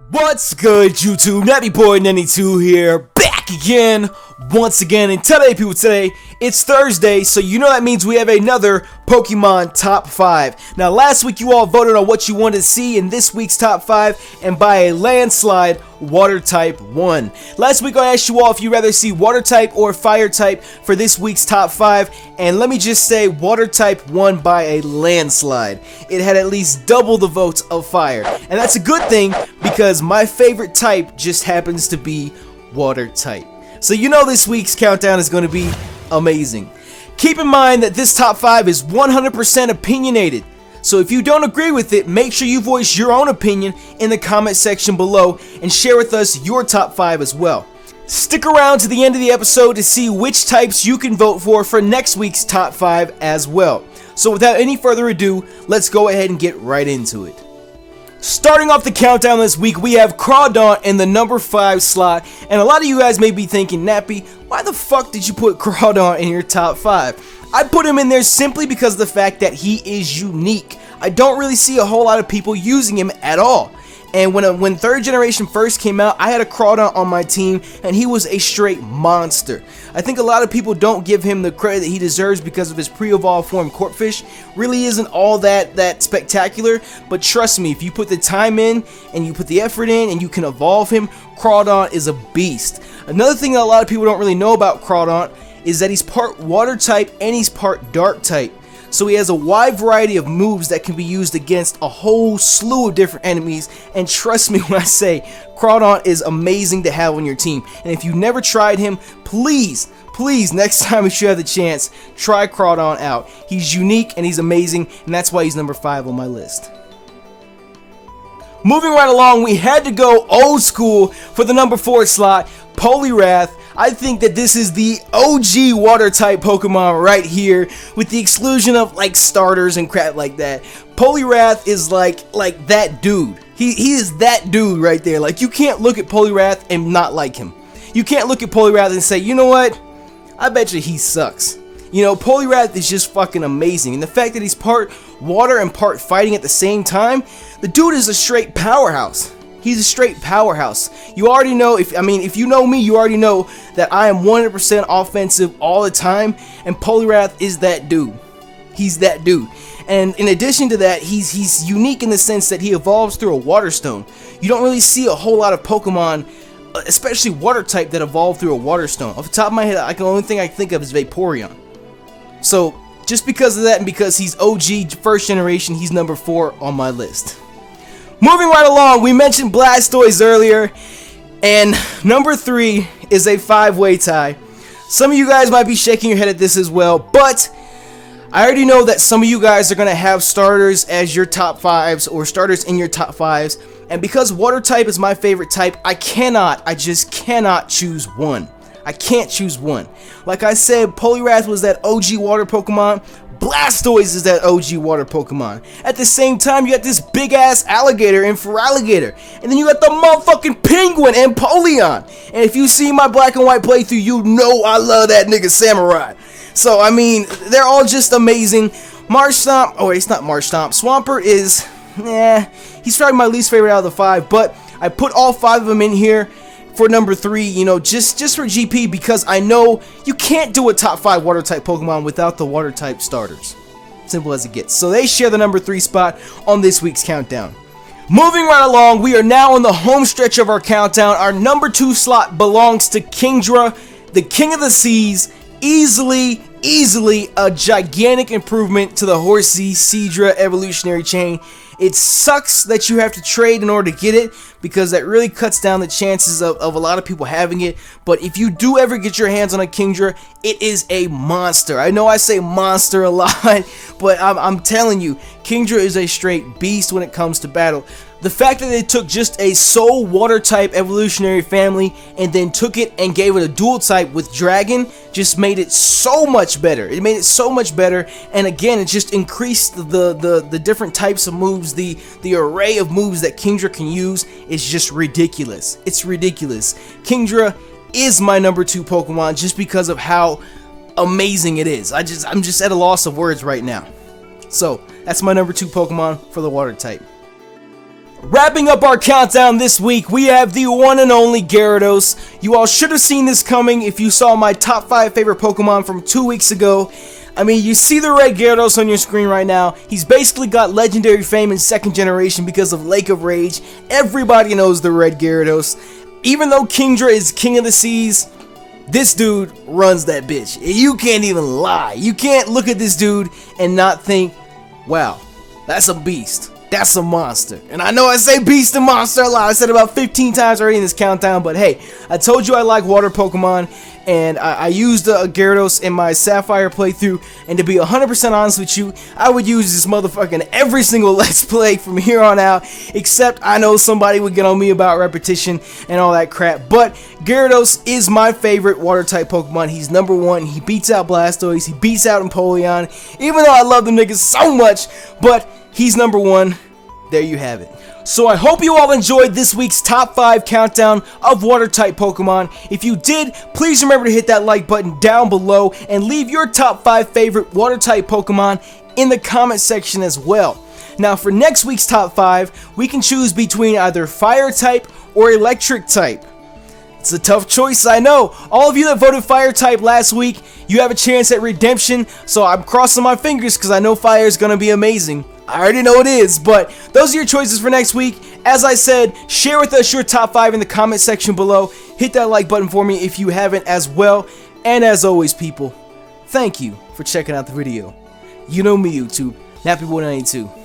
What's good, YouTube? Nappy Boy 92 here, back again, once again. And today, people, it's Thursday, so you know that means we have another Pokemon Top 5. Now, last week you all voted on what you wanted to see in this week's Top 5, and by a landslide, Water-Type won. Last week I asked you all if you'd rather see Water-Type or Fire-Type for this week's Top 5, and let me just say, Water-Type won by a landslide. It had at least double the votes of Fire, and that's a good thing because my favorite type just happens to be Water-Type. So you know this week's countdown is going to be amazing. Keep in mind that this top 5 is 100% opinionated. So if you don't agree with it, make sure you voice your own opinion in the comment section below and share with us your top 5 as well. Stick around to the end of the episode to see which types you can vote for next week's top 5 as well. So without any further ado, let's go ahead and get right into it. Starting off the countdown this week, we have Crawdaunt in the number 5 slot, and a lot of you guys may be thinking, Nappy, why the fuck did you put Crawdaunt in your top 5? I put him in there simply because of the fact that he is unique. I don't really see a whole lot of people using him at all. And when 3rd generation first came out, I had a Crawdaunt on my team, and he was a straight monster. I think a lot of people don't give him the credit that he deserves because of his pre-evolved form Corphish. Really isn't all that spectacular, but trust me, if you put the time in, and you put the effort in, and you can evolve him, Crawdaunt is a beast. Another thing that a lot of people don't really know about Crawdaunt is that he's part water type and he's part dark type. So he has a wide variety of moves that can be used against a whole slew of different enemies, and trust me when I say Crawdaunt is amazing to have on your team. And if you've never tried him, please next time if you have the chance, try Crawdaunt out. He's unique and he's amazing, and that's why he's number 5 on my list. Moving right along, we had to go old school for the number 4 slot, Poliwrath. I think that this is the OG Water-Type Pokemon right here, with the exclusion of like starters and crap like that. Poliwrath is like that dude. He is that dude right there. Like, you can't look at Poliwrath and not like him. You can't look at Poliwrath and say, you know what? I bet you he sucks. You know, Poliwrath is just fucking amazing, and the fact that he's part water and part fighting at the same time, the dude is a straight powerhouse. He's a straight powerhouse. You already know, if you know me, you already know that I am 100% offensive all the time, and Poliwrath is that dude. He's that dude. And in addition to that, he's unique in the sense that he evolves through a water stone. You don't really see a whole lot of Pokemon, especially water type, that evolve through a water stone. Off the top of my head, the only thing I can think of is Vaporeon. So just because of that, and because he's OG 1st generation, he's number 4 on my list. Moving right along, we mentioned Blastoise earlier, and number 3 is a 5-way tie. Some of you guys might be shaking your head at this as well, but I already know that some of you guys are going to have starters as your top 5s, or starters in your top 5s, and because water type is my favorite type, I just cannot choose one. I can't choose one. Like I said, Poliwrath was that OG water Pokemon. Blastoise is that OG water Pokemon. At the same time, you got this big ass alligator in Feraligatr, and then you got the motherfucking penguin and Polion. And if you see my black and white playthrough, you know I love that nigga Samurai. So I mean, they're all just amazing. Marshtomp, oh wait, it's not Marshtomp. Swampert is, he's probably my least favorite out of the 5, but I put all 5 of them in here for number 3, you know, just for GP, because I know you can't do a top 5 water type Pokemon without the water type starters. Simple as it gets. So they share the number 3 spot on this week's countdown. Moving right along, we are now on the home stretch of our countdown. Our number 2 slot belongs to Kingdra, the King of the Seas. Easily a gigantic improvement to the Horsea Seadra evolutionary chain. It sucks that you have to trade in order to get it, because that really cuts down the chances of a lot of people having it. But if you do ever get your hands on a Kingdra, it is a monster. I know I say monster a lot, but I'm telling you, Kingdra is a straight beast when it comes to battle. The fact that they took just a sole water type evolutionary family and then took it and gave it a dual type with Dragon just made it so much better. It made it so much better, and again, it just increased the different types of moves. The array of moves that Kingdra can use is just ridiculous. It's ridiculous. Kingdra is my number 2 Pokemon just because of how amazing it is. I'm just at a loss of words right now. So that's my number 2 Pokemon for the water type. Wrapping up our countdown this week, we have the one and only Gyarados. You all should have seen this coming if you saw my top 5 favorite Pokemon from 2 weeks ago. I mean, you see the red Gyarados on your screen right now. He's basically got legendary fame in 2nd generation because of Lake of Rage. Everybody knows the red Gyarados. Even though Kingdra is king of the seas, this dude runs that bitch. You can't even lie. You can't look at this dude and not think, wow, that's a beast. That's a monster. And I know I say beast and monster a lot. I said it about 15 times already in this countdown. But hey, I told you I like water Pokemon. And I used a Gyarados in my Sapphire playthrough. And to be 100% honest with you, I would use this motherfucker in every single Let's Play from here on out. Except I know somebody would get on me about repetition and all that crap. But Gyarados is my favorite water-type Pokemon. He's number 1. He beats out Blastoise. He beats out Empoleon. Even though I love them niggas so much. But he's number 1. There you have it. So I hope you all enjoyed this week's top 5 countdown of water-type Pokemon. If you did, please remember to hit that like button down below and leave your top 5 favorite water-type Pokemon in the comment section as well. Now for next week's top 5, we can choose between either fire-type or electric-type. It's a tough choice, I know. All of you that voted fire-type last week, you have a chance at redemption, so I'm crossing my fingers because I know fire is going to be amazing. I already know it is, but those are your choices for next week. As I said, share with us your top 5 in the comment section below. Hit that like button for me if you haven't as well. And as always, people, thank you for checking out the video. You know me, YouTube, Nappy 92.